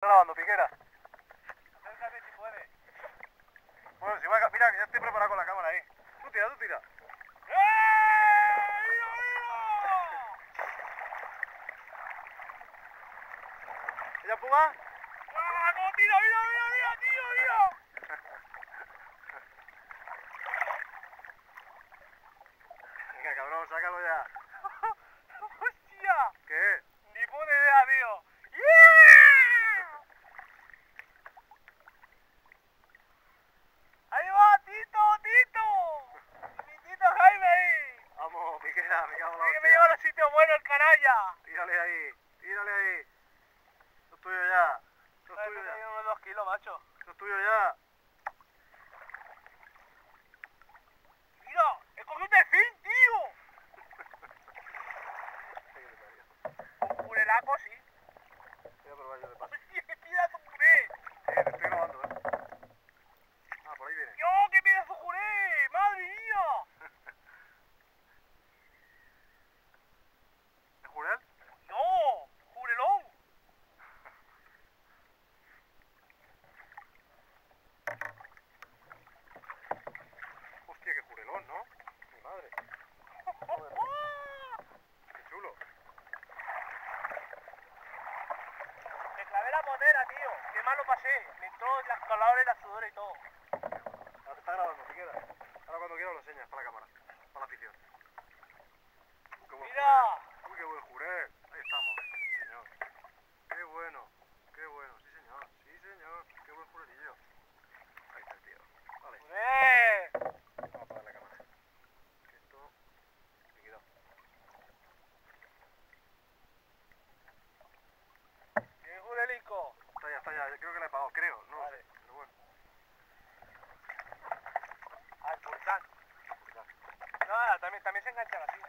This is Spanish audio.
¿Estás grabando, Piquera? Acércate si puedes. Bueno, si va a... Mira, que ya estoy preparado con la cámara ahí. Tú tira, tú tira. ¡Eh! ¡Mira, mira! ¿Ella empuja? ¡Ah, cómo tira! ¡Mira, mira, mira, tío, mira! Venga, cabrón, sácalo ya. ¡Hostia! ¿Qué? Ni puta idea, tío. ¡Yeah! ¡Ahí va, Tito, Tito! ¡Mi Tito Jaime ahí! Vamos, Piquera, me cago en la ¡Es que me hostia. lleva a los sitios buenos el canalla! Tírale ahí, tírale ahí. Esto es tuyo ya. Esto es Ay, tuyo me ya. dio unos 2 kilos, macho. Esto es tuyo ya. ¡Mira! ¡He cogido un delfín, tío! Un curelaco, sí. Voy a probar yo de paso. ¡Hostia, qué pedazo curé! Te estoy grabando, Ah, por ahí viene. ¡Yo, qué pedazo curé! ¡Madre mía! ¿Es Jurel? ¡No! ¡Jurelón! Hostia, qué jurelón, ¿no? Mi madre. Qué chulo. Me clavé la moneda, tío. Qué mal lo pasé. Me entró las calabres, la sudor y todo. Ahora te está grabando, Piquera. Ahora cuando quieras lo enseñas para la cámara, para la afición. Qué buen ¡Mira! Jurel. Uy, qué buen Jurel. Ahí estamos. Sí, señor. Qué bueno. Qué bueno. Sí, señor. Sí, señor. Qué buen Jurelillo. Ahí está el tío. Vale. ¡Juré! Vamos a apagar la cámara. Que esto... liquidado. ¡Qué jurelico! Está ya. Creo que la he pagado. Creo. No Vale. lo sé. Pero bueno. Al pulsar. Nada, también se enganchan así.